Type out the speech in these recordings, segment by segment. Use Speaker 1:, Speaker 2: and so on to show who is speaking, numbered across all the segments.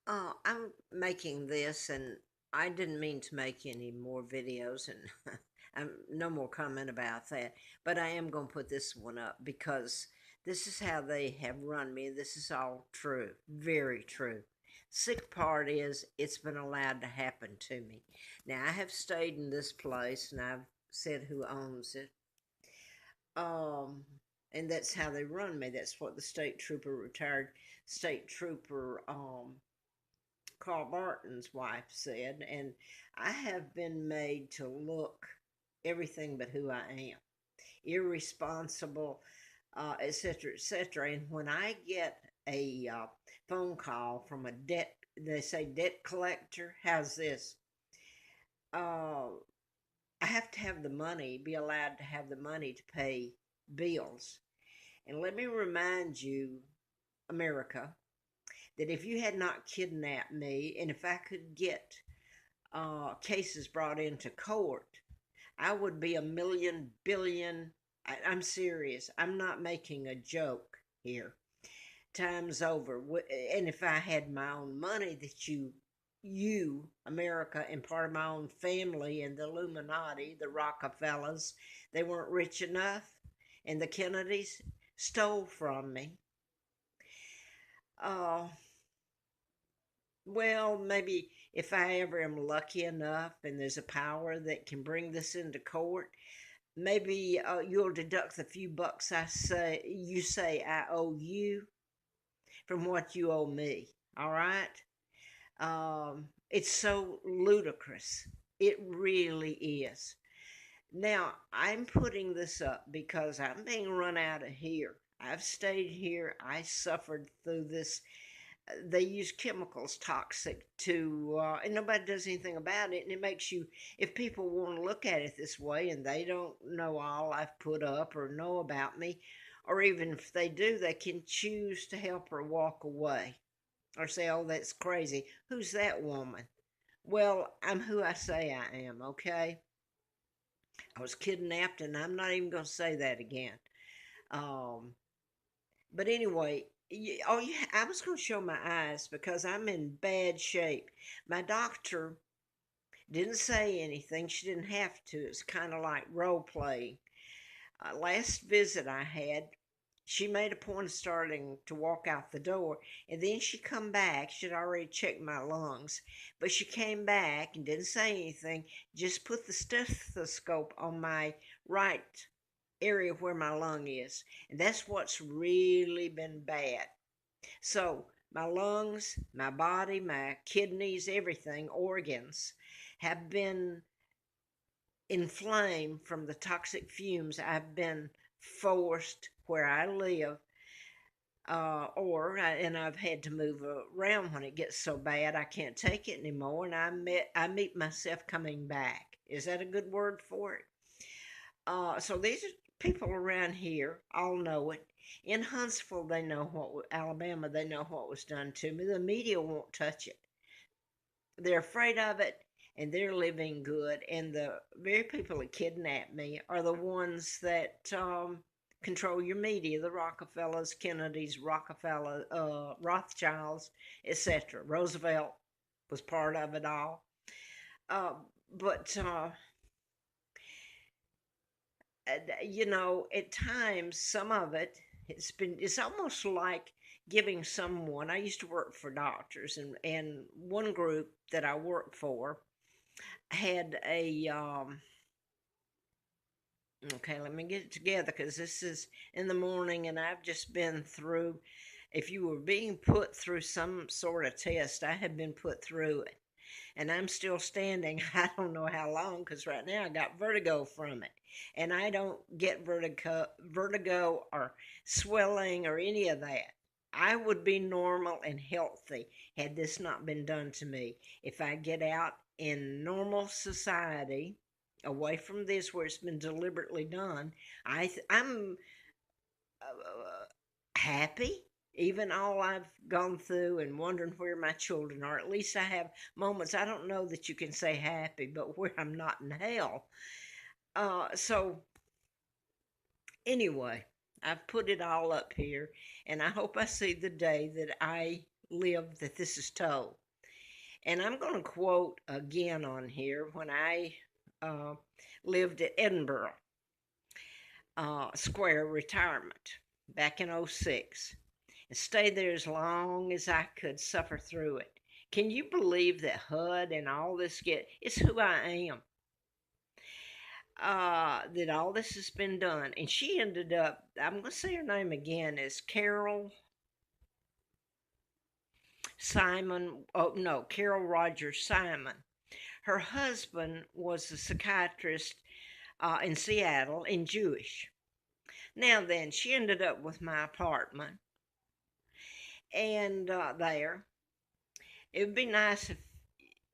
Speaker 1: I'm making this, and I didn't mean to make any more videos, and no more comment about that. But I am going to put this one up because this is how they have run me. This is all true, very true. Sick part is it's been allowed to happen to me. Now, I have stayed in this place, and I've said who owns it. Um, and that's how they run me. That's what the retired state trooper, Carl Barton's wife said, and I have been made to look everything but who I am, irresponsible, etc., etc. And when I get a phone call from a they say debt collector, how's this? Uh, I have to have the money, be allowed to have the money to pay bills. And let me remind you, America, that if you had not kidnapped me, and if I could get cases brought into court, I would be a million billion. I'm serious. I'm not making a joke here. Times over. And if I had my own money that America, and part of my own family and the Illuminati, the Rockefellers, they weren't rich enough, and the Kennedys stole from me. Uh, Well, maybe if I ever am lucky enough and there's a power that can bring this into court, maybe you'll deduct the few bucks you say I owe you from what you owe me. All right? It's so ludicrous. It really is. Now, I'm putting this up because I'm being run out of here. I've stayed here. I suffered through this. They use chemicals toxic to and nobody does anything about it, and it makes you, if people want to look at it this way and they don't know all I've put up or know about me, or even if they do, they can choose to help her walk away or say, oh, that's crazy, who's that woman? Well, I'm who I say I am. Okay, I was kidnapped, and I'm not even going to say that again. um But anyway, oh yeah, I was going to show my eyes because I'm in bad shape. My doctor didn't say anything. She didn't have to. It's kind of like role playing. Last visit I had, she made a point of starting to walk out the door, and then she come back. She'd already checked my lungs, but she came back and didn't say anything. Just put the stethoscope on my right area where my lung is, and that's what's really been bad. So my lungs, my body, my kidneys, everything, organs have been inflamed from the toxic fumes. I've been forced where I live, and I've had to move around when it gets so bad I can't take it anymore, and I meet myself coming back. Is that a good word for it? So these people around here all know it. In Huntsville, they know Alabama, they know what was done to me. The media won't touch it. They're afraid of it, and they're living good. And the very people that kidnapped me are the ones that control your media: the Rockefellers, Kennedys, Rothschilds, etc. Roosevelt was part of it all. Uh, but at times, some of it's almost like giving someone. I used to work for doctors, and one group that I worked for had okay, let me get it together because this is in the morning and I've just been through. If you were being put through some sort of test, I have been put through it, and I'm still standing. I don't know how long because right now I got vertigo from it, and I don't get vertigo or swelling or any of that. I would be normal and healthy had this not been done to me. If I get out in normal society, away from this where it's been deliberately done, I'm happy, even all I've gone through and wondering where my children are. At least I have moments. I don't know that you can say happy, but where I'm not in hell. So anyway, I've put it all up here, and I hope I see the day that I live that this is told. And I'm going to quote again on here when I uh, lived at Edinburgh Square Retirement back in '06 and stayed there as long as I could suffer through it. Can you believe that HUD and all this it's who I am. That all this has been done. And she ended up, I'm going to say her name again, is Carol Simon. Oh, no, Carol Rogers Simon. Her husband was a psychiatrist in Seattle and Jewish. Now then, she ended up with my apartment. And there, it would be nice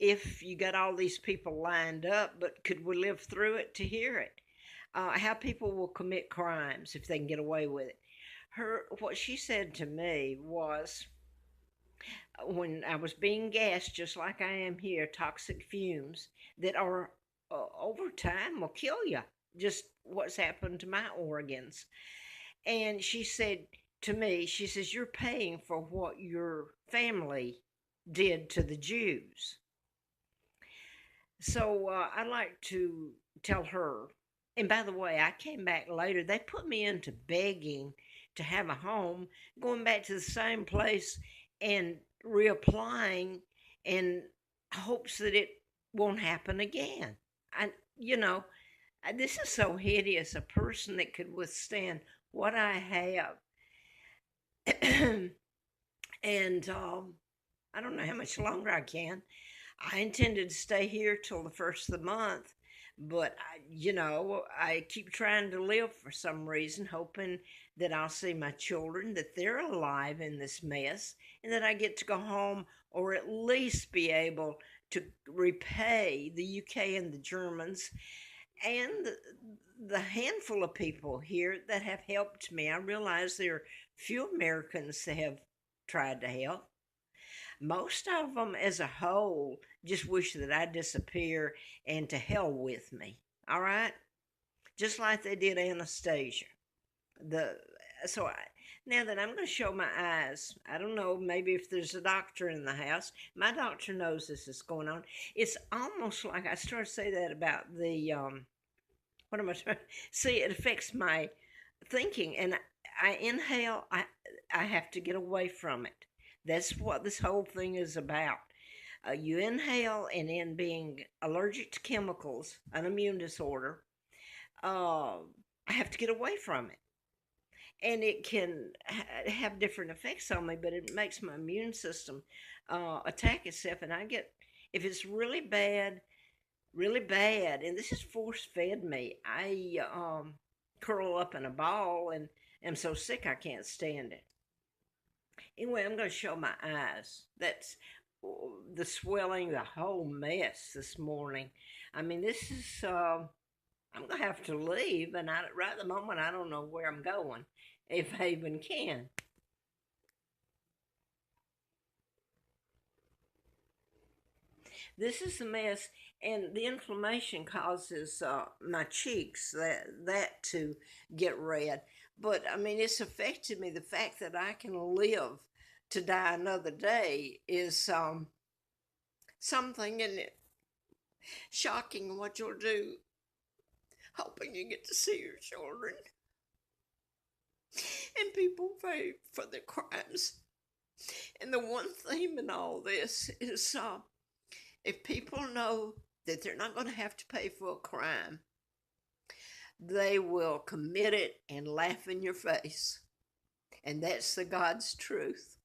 Speaker 1: if you got all these people lined up, but could we live through it to hear it? How people will commit crimes if they can get away with it. What she said to me was, when I was being gassed, just like I am here, toxic fumes that are over time will kill you. Just what's happened to my organs. And she said to me, she says, you're paying for what your family did to the Jews. So I like to tell her, and by the way, I came back later. They put me into begging to have a home, going back to the same place and reapplying in hopes that it won't happen again. You know, this is so hideous. A person that could withstand what I have. And I don't know how much longer I can. I intended to stay here till the first of the month, but I keep trying to live for some reason, hoping that I'll see my children, that they're alive in this mess, and that I get to go home or at least be able to repay the UK and the Germans and the handful of people here that have helped me. I realize there are few Americans that have tried to help. Most of them, as a whole, just wish that I disappear and to hell with me. All right, just like they did Anastasia. The so I, Now that I'm going to show my eyes, I don't know, maybe if there's a doctor in the house. My doctor knows this is going on. It's almost like I started to say that about the what am I trying? See, it affects my thinking, and I inhale. I have to get away from it. That's what this whole thing is about. You inhale, and in being allergic to chemicals, an immune disorder, I have to get away from it. And it can have different effects on me, but it makes my immune system attack itself. And if it's really bad, and this is force fed me, I curl up in a ball and am so sick I can't stand it. Anyway, I'm going to show my eyes. That's the swelling, the whole mess this morning. I mean, this is, I'm going to have to leave, and right at the moment, I don't know where I'm going, if I even can. This is a mess, and the inflammation causes my cheeks that to get red. But I mean, it's affected me. The fact that I can live to die another day is something, and it shocking what you'll do, hoping you get to see your children and people pay for their crimes. And the one theme in all this is if people know that they're not going to have to pay for a crime, they will commit it and laugh in your face. And that's the God's truth.